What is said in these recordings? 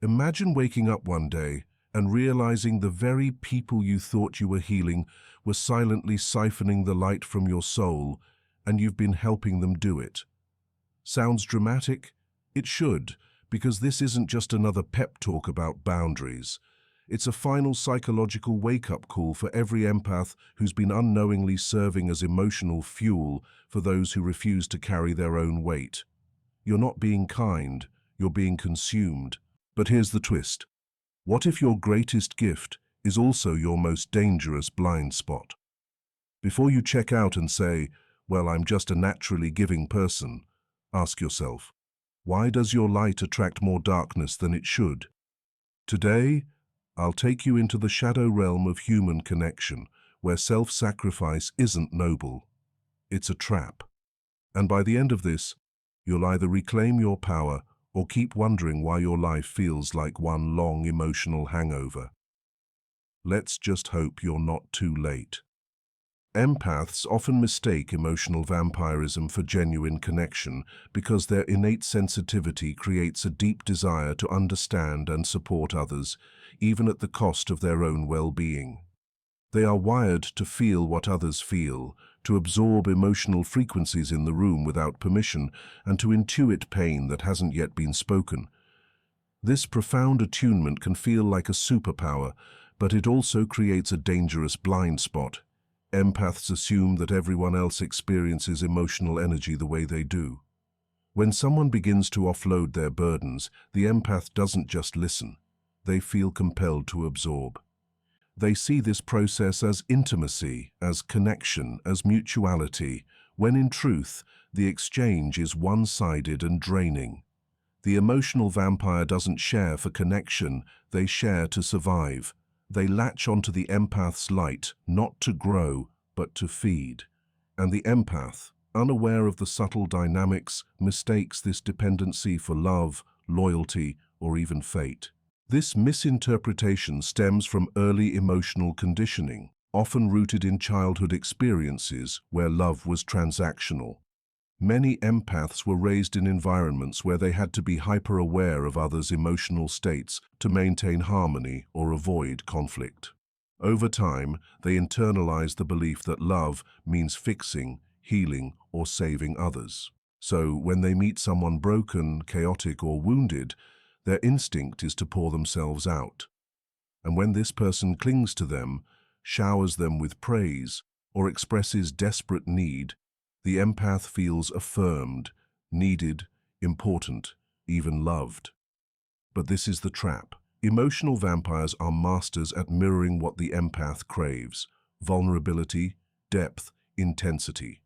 Imagine waking up one day and realizing the very people you thought you were healing were silently siphoning the light from your soul, and you've been helping them do it. Sounds dramatic? It should, because this isn't just another pep talk about boundaries. It's a final psychological wake-up call for every empath who's been unknowingly serving as emotional fuel for those who refuse to carry their own weight. You're not being kind, you're being consumed. But here's the twist. What if your greatest gift is also your most dangerous blind spot? Before you check out and say, well, I'm just a naturally giving person, ask yourself, why does your light attract more darkness than it should? Today, I'll take you into the shadow realm of human connection, where self-sacrifice isn't noble. It's a trap. And by the end of this, you'll either reclaim your power or keep wondering why your life feels like one long emotional hangover. Let's just hope you're not too late. Empaths often mistake emotional vampirism for genuine connection because their innate sensitivity creates a deep desire to understand and support others, even at the cost of their own well-being. They are wired to feel what others feel, to absorb emotional frequencies in the room without permission, and to intuit pain that hasn't yet been spoken. This profound attunement can feel like a superpower, but it also creates a dangerous blind spot. Empaths assume that everyone else experiences emotional energy the way they do. When someone begins to offload their burdens, the empath doesn't just listen. They feel compelled to absorb. They see this process as intimacy, as connection, as mutuality, when in truth, the exchange is one-sided and draining. The emotional vampire doesn't share for connection, they share to survive. They latch onto the empath's light, not to grow, but to feed. And the empath, unaware of the subtle dynamics, mistakes this dependency for love, loyalty, or even fate. This misinterpretation stems from early emotional conditioning, often rooted in childhood experiences where love was transactional. Many empaths were raised in environments where they had to be hyper-aware of others' emotional states to maintain harmony or avoid conflict. Over time, they internalized the belief that love means fixing, healing, or saving others. So, when they meet someone broken, chaotic, or wounded, their instinct is to pour themselves out. And when this person clings to them, showers them with praise, or expresses desperate need, the empath feels affirmed, needed, important, even loved. But this is the trap. Emotional vampires are masters at mirroring what the empath craves: vulnerability, depth, intensity.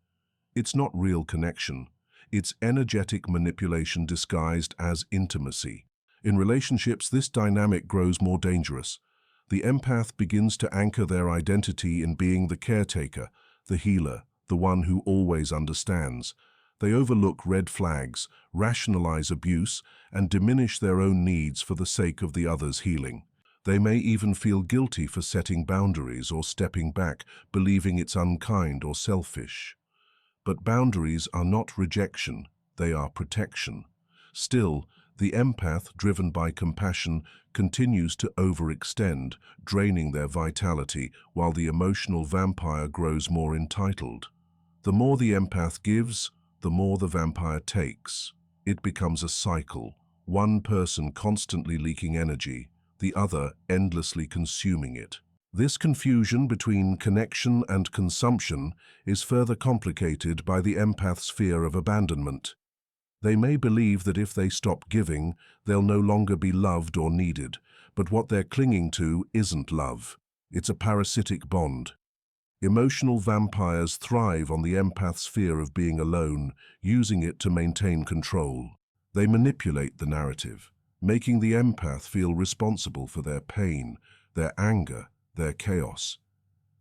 It's not real connection. It's energetic manipulation disguised as intimacy. In relationships, this dynamic grows more dangerous. The empath begins to anchor their identity in being the caretaker, the healer, the one who always understands. They overlook red flags, rationalize abuse, and diminish their own needs for the sake of the other's healing. They may even feel guilty for setting boundaries or stepping back, believing it's unkind or selfish. But boundaries are not rejection, they are protection. Still, the empath, driven by compassion, continues to overextend, draining their vitality, while the emotional vampire grows more entitled. The more the empath gives, the more the vampire takes. It becomes a cycle, one person constantly leaking energy, the other endlessly consuming it. This confusion between connection and consumption is further complicated by the empath's fear of abandonment. They may believe that if they stop giving, they'll no longer be loved or needed, but what they're clinging to isn't love. It's a parasitic bond. Emotional vampires thrive on the empath's fear of being alone, using it to maintain control. They manipulate the narrative, making the empath feel responsible for their pain, their anger, their chaos.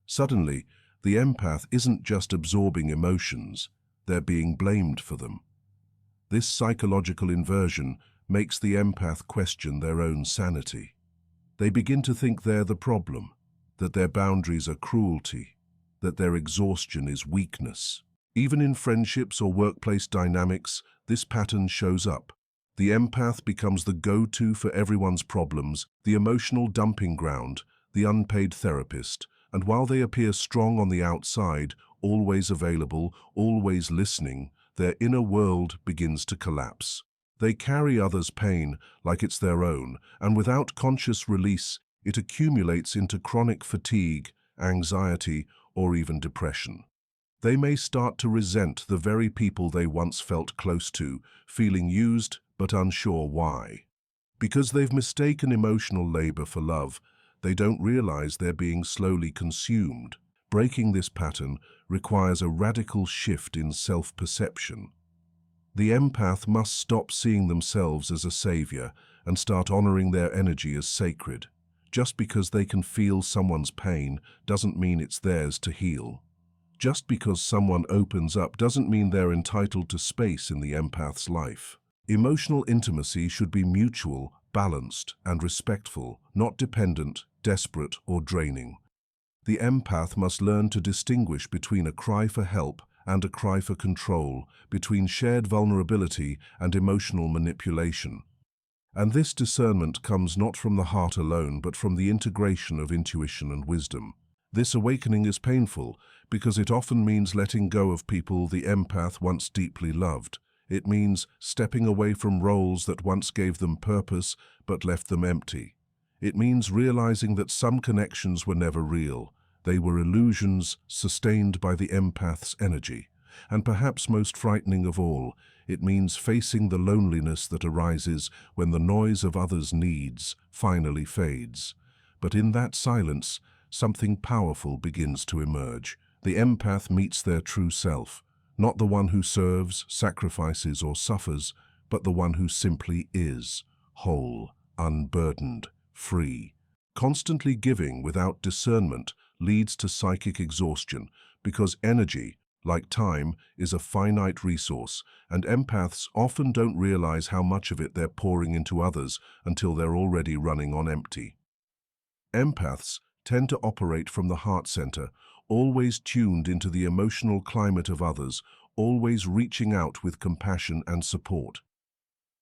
Suddenly, the empath isn't just absorbing emotions, they're being blamed for them. This psychological inversion makes the empath question their own sanity. They begin to think they're the problem, that their boundaries are cruelty, that their exhaustion is weakness. Even in friendships or workplace dynamics, this pattern shows up. The empath becomes the go-to for everyone's problems, the emotional dumping ground, the unpaid therapist, and while they appear strong on the outside, always available, always listening, their inner world begins to collapse. They carry others' pain like it's their own, and without conscious release, it accumulates into chronic fatigue, anxiety, or even depression. They may start to resent the very people they once felt close to, feeling used but unsure why. Because they've mistaken emotional labor for love, they don't realize they're being slowly consumed. Breaking this pattern requires a radical shift in self-perception. The empath must stop seeing themselves as a savior and start honoring their energy as sacred. Just because they can feel someone's pain doesn't mean it's theirs to heal. Just because someone opens up doesn't mean they're entitled to space in the empath's life. Emotional intimacy should be mutual, balanced, and respectful, not dependent, desperate, or draining. The empath must learn to distinguish between a cry for help and a cry for control, between shared vulnerability and emotional manipulation. And this discernment comes not from the heart alone, but from the integration of intuition and wisdom. This awakening is painful because it often means letting go of people the empath once deeply loved. It means stepping away from roles that once gave them purpose but left them empty. It means realizing that some connections were never real. They were illusions sustained by the empath's energy. And perhaps most frightening of all, it means facing the loneliness that arises when the noise of others' needs finally fades. But in that silence, something powerful begins to emerge. The empath meets their true self, not the one who serves, sacrifices, or suffers, but the one who simply is, whole, unburdened, free. Constantly giving without discernment leads to psychic exhaustion because energy, like time, is a finite resource, and empaths often don't realize how much of it they're pouring into others until they're already running on empty. Empaths tend to operate from the heart center, always tuned into the emotional climate of others, always reaching out with compassion and support.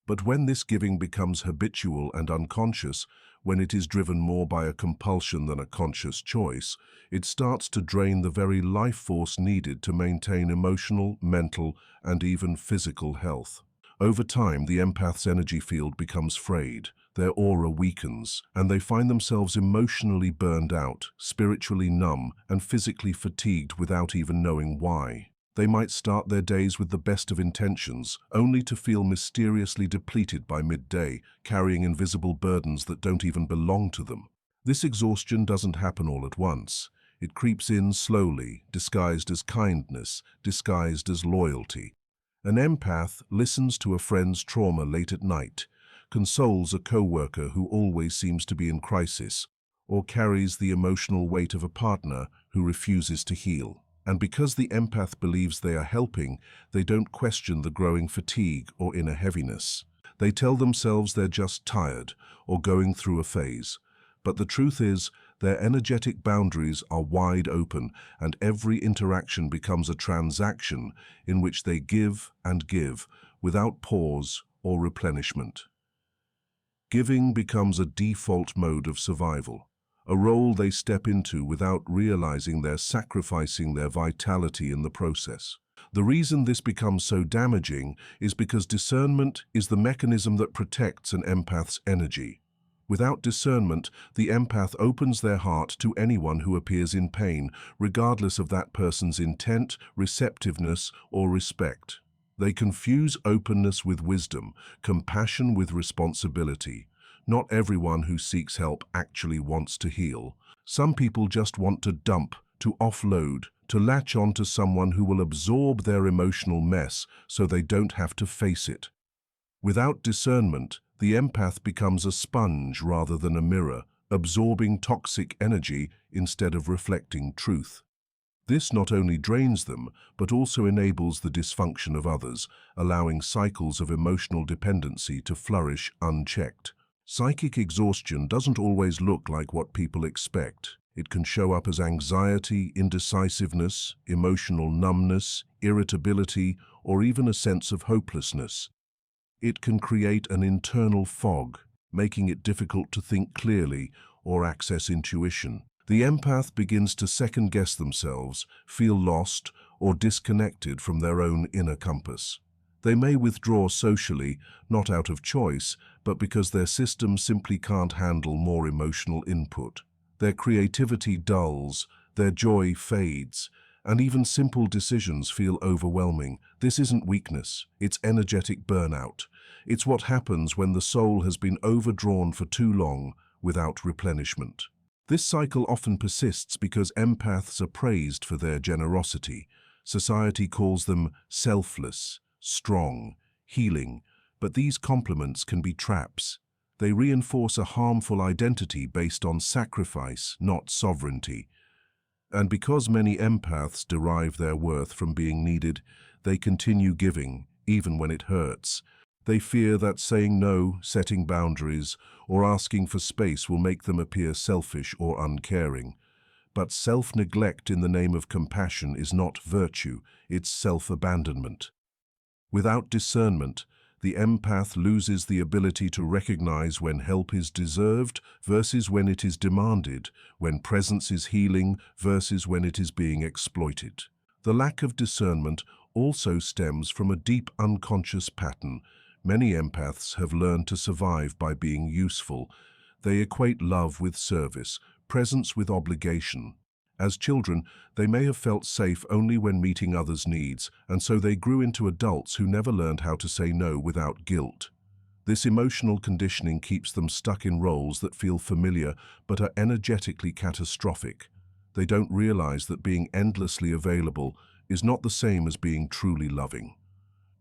But when this giving becomes habitual and unconscious, when it is driven more by a compulsion than a conscious choice, it starts to drain the very life force needed to maintain emotional, mental, and even physical health. Over time, the empath's energy field becomes frayed, their aura weakens, and they find themselves emotionally burned out, spiritually numb, and physically fatigued without even knowing why. They might start their days with the best of intentions, only to feel mysteriously depleted by midday, carrying invisible burdens that don't even belong to them. This exhaustion doesn't happen all at once. It creeps in slowly, disguised as kindness, disguised as loyalty. An empath listens to a friend's trauma late at night, consoles a co-worker who always seems to be in crisis, or carries the emotional weight of a partner who refuses to heal. And because the empath believes they are helping, they don't question the growing fatigue or inner heaviness. They tell themselves they're just tired or going through a phase. But the truth is, their energetic boundaries are wide open, and every interaction becomes a transaction in which they give and give without pause or replenishment. Giving becomes a default mode of survival, a role they step into without realizing they're sacrificing their vitality in the process. The reason this becomes so damaging is because discernment is the mechanism that protects an empath's energy. Without discernment, the empath opens their heart to anyone who appears in pain, regardless of that person's intent, receptiveness, or respect. They confuse openness with wisdom, compassion with responsibility. Not everyone who seeks help actually wants to heal. Some people just want to dump, to offload, to latch on to someone who will absorb their emotional mess so they don't have to face it. Without discernment, the empath becomes a sponge rather than a mirror, absorbing toxic energy instead of reflecting truth. This not only drains them, but also enables the dysfunction of others, allowing cycles of emotional dependency to flourish unchecked. Psychic exhaustion doesn't always look like what people expect. It can show up as anxiety, indecisiveness, emotional numbness, irritability, or even a sense of hopelessness. It can create an internal fog, making it difficult to think clearly or access intuition. The empath begins to second-guess themselves, feel lost, or disconnected from their own inner compass. They may withdraw socially, not out of choice, but because their system simply can't handle more emotional input. Their creativity dulls, their joy fades, and even simple decisions feel overwhelming. This isn't weakness, it's energetic burnout. It's what happens when the soul has been overdrawn for too long without replenishment. This cycle often persists because empaths are praised for their generosity. Society calls them selfless, strong, healing, but these compliments can be traps. They reinforce a harmful identity based on sacrifice, not sovereignty. And because many empaths derive their worth from being needed, they continue giving, even when it hurts. They fear that saying no, setting boundaries, or asking for space will make them appear selfish or uncaring. But self-neglect in the name of compassion is not virtue, it's self-abandonment. Without discernment, the empath loses the ability to recognize when help is deserved versus when it is demanded, when presence is healing versus when it is being exploited. The lack of discernment also stems from a deep unconscious pattern. Many empaths have learned to survive by being useful. They equate love with service, presence with obligation. As children, they may have felt safe only when meeting others' needs, and so they grew into adults who never learned how to say no without guilt. This emotional conditioning keeps them stuck in roles that feel familiar but are energetically catastrophic. They don't realize that being endlessly available is not the same as being truly loving.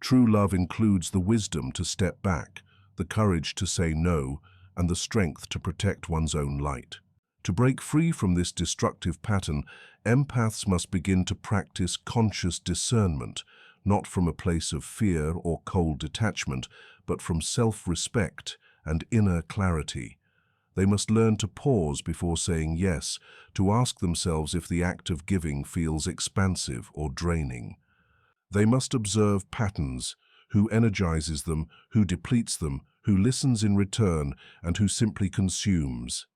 True love includes the wisdom to step back, the courage to say no, and the strength to protect one's own light. To break free from this destructive pattern, empaths must begin to practice conscious discernment, not from a place of fear or cold detachment, but from self-respect and inner clarity. They must learn to pause before saying yes, to ask themselves if the act of giving feels expansive or draining. They must observe patterns, who energizes them, who depletes them, who listens in return, and who simply consumes.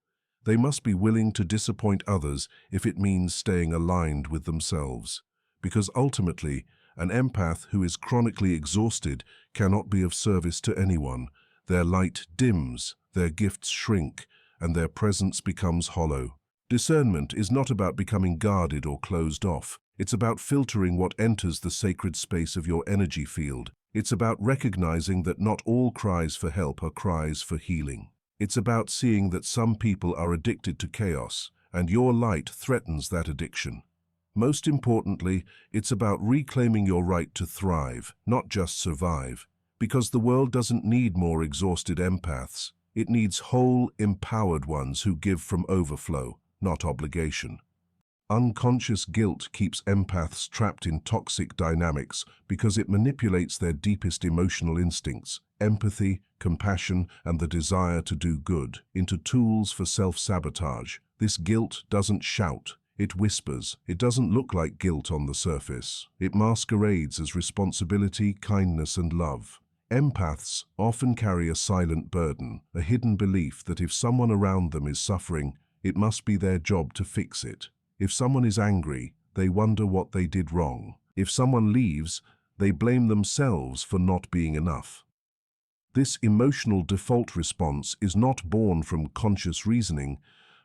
They must be willing to disappoint others if it means staying aligned with themselves. Because ultimately, an empath who is chronically exhausted cannot be of service to anyone. Their light dims, their gifts shrink, and their presence becomes hollow. Discernment is not about becoming guarded or closed off. It's about filtering what enters the sacred space of your energy field. It's about recognizing that not all cries for help are cries for healing. It's about seeing that some people are addicted to chaos, and your light threatens that addiction. Most importantly, it's about reclaiming your right to thrive, not just survive. Because the world doesn't need more exhausted empaths. It needs whole, empowered ones who give from overflow, not obligation. Unconscious guilt keeps empaths trapped in toxic dynamics because it manipulates their deepest emotional instincts, empathy, compassion, and the desire to do good, into tools for self-sabotage. This guilt doesn't shout, it whispers. It doesn't look like guilt on the surface. It masquerades as responsibility, kindness, and love. Empaths often carry a silent burden, a hidden belief that if someone around them is suffering, it must be their job to fix it. If someone is angry, they wonder what they did wrong. If someone leaves, they blame themselves for not being enough. This emotional default response is not born from conscious reasoning,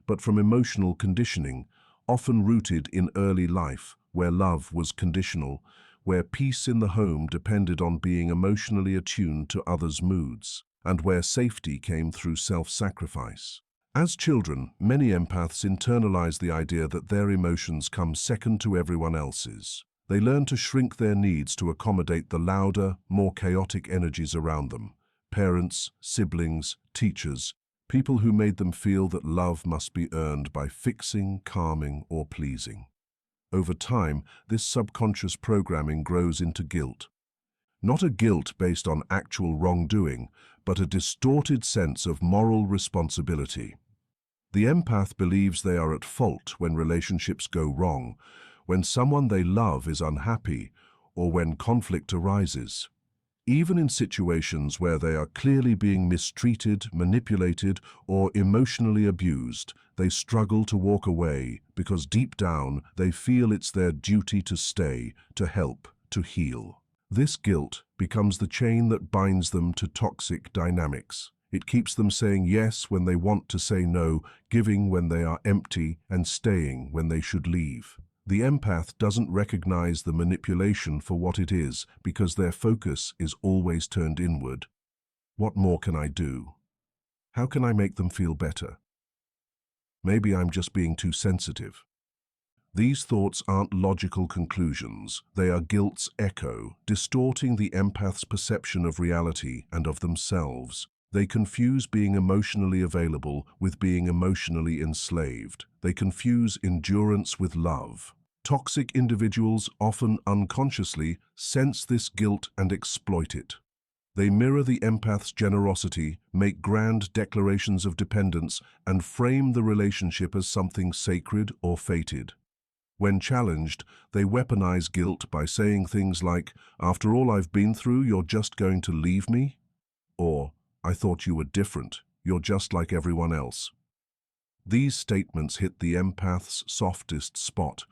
but from emotional conditioning, often rooted in early life, where love was conditional, where peace in the home depended on being emotionally attuned to others' moods, and where safety came through self-sacrifice. As children, many empaths internalize the idea that their emotions come second to everyone else's. They learn to shrink their needs to accommodate the louder, more chaotic energies around them. Parents, siblings, teachers, people who made them feel that love must be earned by fixing, calming, or pleasing. Over time, this subconscious programming grows into guilt. Not a guilt based on actual wrongdoing, but a distorted sense of moral responsibility. The empath believes they are at fault when relationships go wrong, when someone they love is unhappy, or when conflict arises. Even in situations where they are clearly being mistreated, manipulated, or emotionally abused, they struggle to walk away because deep down they feel it's their duty to stay, to help, to heal. This guilt becomes the chain that binds them to toxic dynamics. It keeps them saying yes when they want to say no, giving when they are empty, and staying when they should leave. The empath doesn't recognize the manipulation for what it is because their focus is always turned inward. What more can I do? How can I make them feel better? Maybe I'm just being too sensitive. These thoughts aren't logical conclusions. They are guilt's echo, distorting the empath's perception of reality and of themselves. They confuse being emotionally available with being emotionally enslaved. They confuse endurance with love. Toxic individuals often unconsciously sense this guilt and exploit it. They mirror the empath's generosity, make grand declarations of dependence, and frame the relationship as something sacred or fated. When challenged, they weaponize guilt by saying things like, "After all I've been through, you're just going to leave me?" Or, "I thought you were different. You're just like everyone else." These statements hit the empath's softest spot,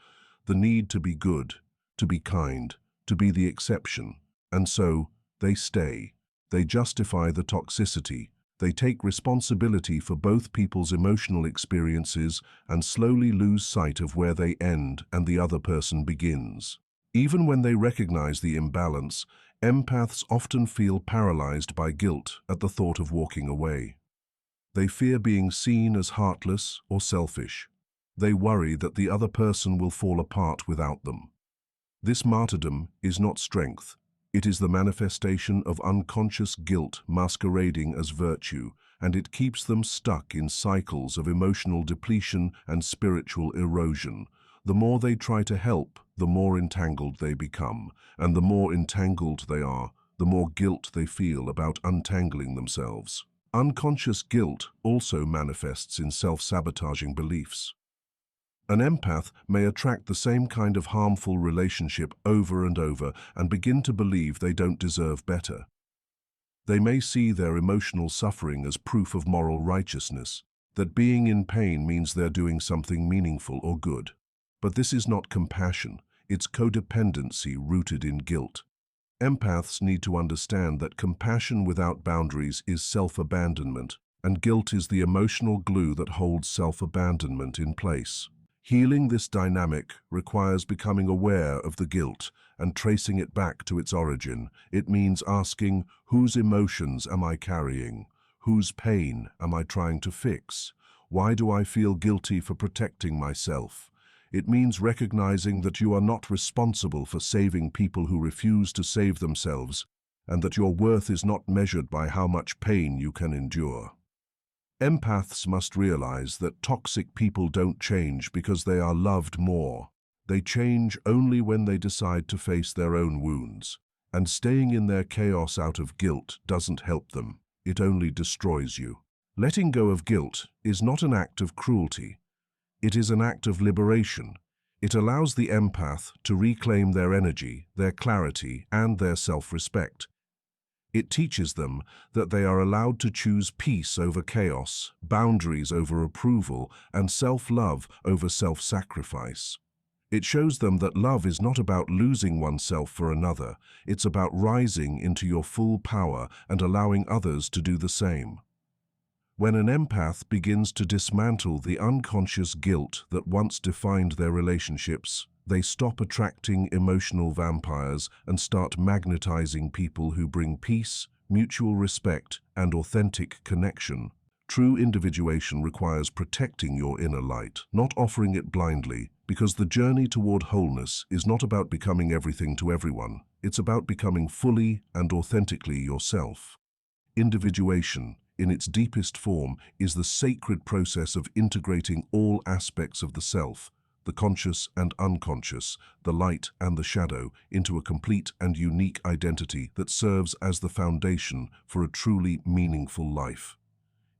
the need to be good, to be kind, to be the exception. And so, they stay. They justify the toxicity. They take responsibility for both people's emotional experiences and slowly lose sight of where they end and the other person begins. Even when they recognize the imbalance, empaths often feel paralyzed by guilt at the thought of walking away. They fear being seen as heartless or selfish. They worry that the other person will fall apart without them. This martyrdom is not strength. It is the manifestation of unconscious guilt masquerading as virtue, and it keeps them stuck in cycles of emotional depletion and spiritual erosion. The more they try to help, the more entangled they become, and the more entangled they are, the more guilt they feel about untangling themselves. Unconscious guilt also manifests in self-sabotaging beliefs. An empath may attract the same kind of harmful relationship over and over and begin to believe they don't deserve better. They may see their emotional suffering as proof of moral righteousness, that being in pain means they're doing something meaningful or good. But this is not compassion, it's codependency rooted in guilt. Empaths need to understand that compassion without boundaries is self-abandonment, and guilt is the emotional glue that holds self-abandonment in place. Healing this dynamic requires becoming aware of the guilt and tracing it back to its origin. It means asking, whose emotions am I carrying? Whose pain am I trying to fix? Why do I feel guilty for protecting myself? It means recognizing that you are not responsible for saving people who refuse to save themselves, and that your worth is not measured by how much pain you can endure. Empaths must realize that toxic people don't change because they are loved more. They change only when they decide to face their own wounds. And staying in their chaos out of guilt doesn't help them. It only destroys you. Letting go of guilt is not an act of cruelty. It is an act of liberation. It allows the empath to reclaim their energy, their clarity, and their self-respect. It teaches them that they are allowed to choose peace over chaos, boundaries over approval, and self-love over self-sacrifice. It shows them that love is not about losing oneself for another. It's about rising into your full power and allowing others to do the same. When an empath begins to dismantle the unconscious guilt that once defined their relationships, they stop attracting emotional vampires and start magnetizing people who bring peace, mutual respect, and authentic connection. True individuation requires protecting your inner light, not offering it blindly, because the journey toward wholeness is not about becoming everything to everyone. It's about becoming fully and authentically yourself. Individuation, in its deepest form, is the sacred process of integrating all aspects of the self, the conscious and unconscious, the light and the shadow, into a complete and unique identity that serves as the foundation for a truly meaningful life.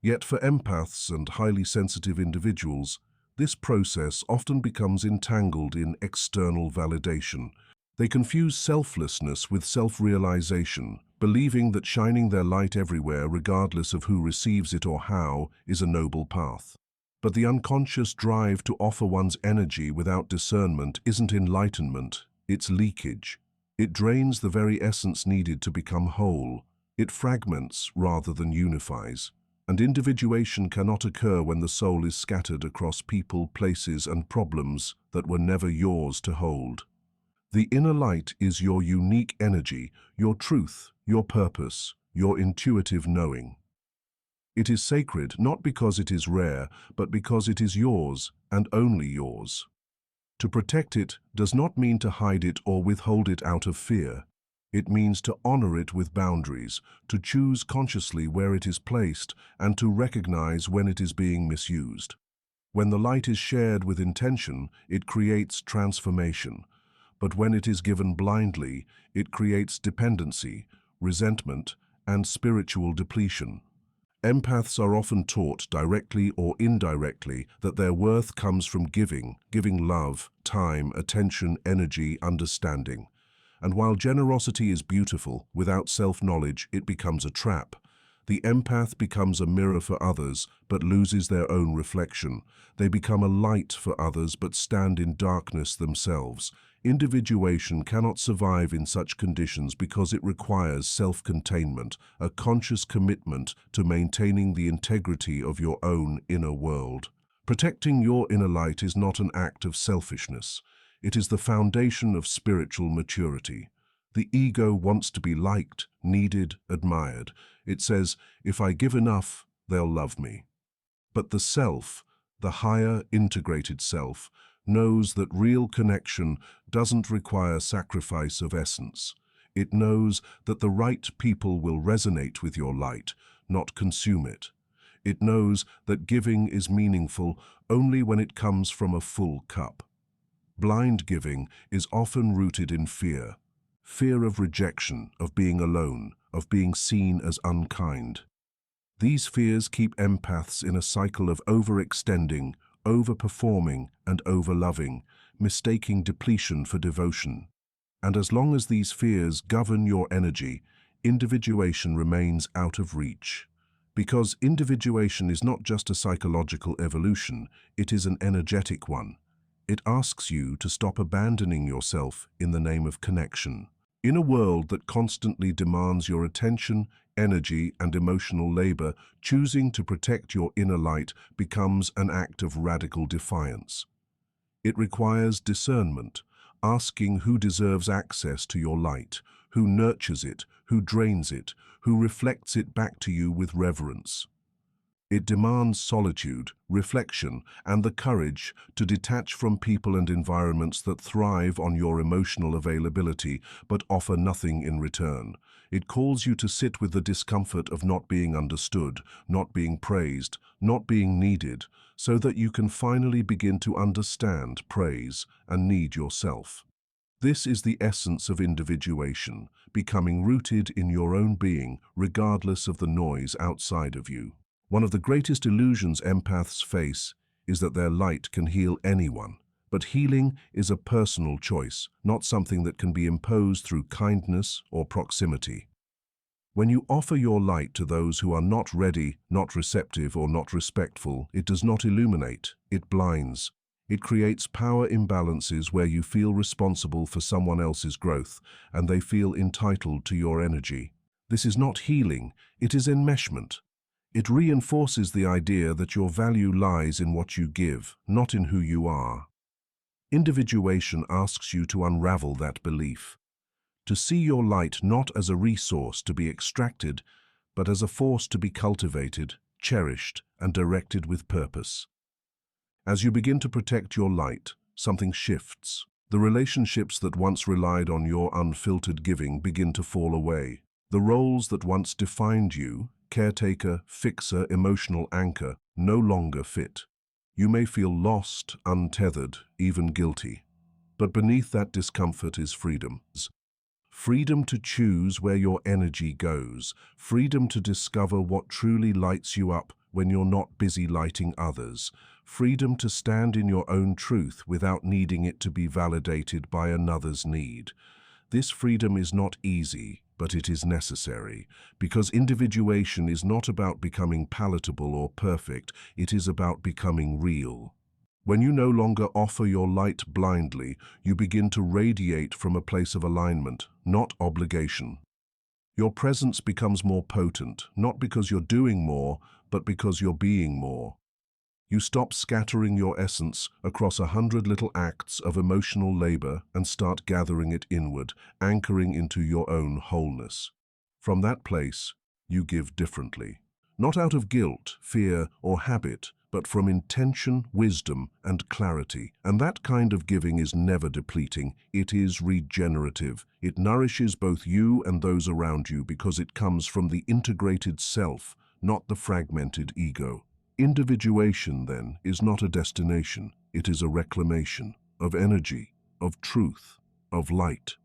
Yet for empaths and highly sensitive individuals, this process often becomes entangled in external validation. They confuse selflessness with self-realization, believing that shining their light everywhere, regardless of who receives it or how, is a noble path. But the unconscious drive to offer one's energy without discernment isn't enlightenment, it's leakage. It drains the very essence needed to become whole. It fragments rather than unifies. And individuation cannot occur when the soul is scattered across people, places, and problems that were never yours to hold. The inner light is your unique energy, your truth, your purpose, your intuitive knowing. It is sacred not because it is rare, but because it is yours and only yours. To protect it does not mean to hide it or withhold it out of fear. It means to honor it with boundaries, to choose consciously where it is placed, and to recognize when it is being misused. When the light is shared with intention, it creates transformation. But when it is given blindly, it creates dependency, resentment, and spiritual depletion. Empaths are often taught, directly or indirectly, that their worth comes from giving love, time, attention, energy, understanding. And while generosity is beautiful, without self-knowledge, it becomes a trap. The empath becomes a mirror for others, but loses their own reflection. They become a light for others, but stand in darkness themselves. Individuation cannot survive in such conditions because it requires self-containment, a conscious commitment to maintaining the integrity of your own inner world. Protecting your inner light is not an act of selfishness. It is the foundation of spiritual maturity. The ego wants to be liked, needed, admired. It says, if I give enough, they'll love me. But the self, the higher integrated self, knows that real connection doesn't require sacrifice of essence. It knows that the right people will resonate with your light, not consume it. It knows that giving is meaningful only when it comes from a full cup. Blind giving is often rooted in fear. Fear of rejection, of being alone, of being seen as unkind. These fears keep empaths in a cycle of overextending, overperforming, and overloving, mistaking depletion for devotion. And as long as these fears govern your energy, individuation remains out of reach. Because individuation is not just a psychological evolution, it is an energetic one. It asks you to stop abandoning yourself in the name of connection. In a world that constantly demands your attention, energy, and emotional labor, choosing to protect your inner light becomes an act of radical defiance. It requires discernment, asking who deserves access to your light, who nurtures it, who drains it, who reflects it back to you with reverence. It demands solitude, reflection, and the courage to detach from people and environments that thrive on your emotional availability but offer nothing in return. It calls you to sit with the discomfort of not being understood, not being praised, not being needed, so that you can finally begin to understand, praise, and need yourself. This is the essence of individuation, becoming rooted in your own being, regardless of the noise outside of you. One of the greatest illusions empaths face is that their light can heal anyone. But healing is a personal choice, not something that can be imposed through kindness or proximity. When you offer your light to those who are not ready, not receptive, or not respectful, it does not illuminate, it blinds. It creates power imbalances where you feel responsible for someone else's growth, and they feel entitled to your energy. This is not healing, it is enmeshment. It reinforces the idea that your value lies in what you give, not in who you are. Individuation asks you to unravel that belief, to see your light not as a resource to be extracted, but as a force to be cultivated, cherished, and directed with purpose. As you begin to protect your light, something shifts. The relationships that once relied on your unfiltered giving begin to fall away. The roles that once defined you, caretaker, fixer, emotional anchor, no longer fit. You may feel lost, untethered, even guilty. But beneath that discomfort is freedom. Freedom to choose where your energy goes. Freedom to discover what truly lights you up when you're not busy lighting others. Freedom to stand in your own truth without needing it to be validated by another's need. This freedom is not easy. but it is necessary, because individuation is not about becoming palatable or perfect, it is about becoming real. When you no longer offer your light blindly, you begin to radiate from a place of alignment, not obligation. Your presence becomes more potent, not because you're doing more, but because you're being more. You stop scattering your essence across 100 little acts of emotional labor and start gathering it inward, anchoring into your own wholeness. From that place, you give differently. Not out of guilt, fear, or habit, but from intention, wisdom, and clarity. And that kind of giving is never depleting, it is regenerative. It nourishes both you and those around you because it comes from the integrated self, not the fragmented ego. Individuation, then, is not a destination, it is a reclamation of energy, of truth, of light.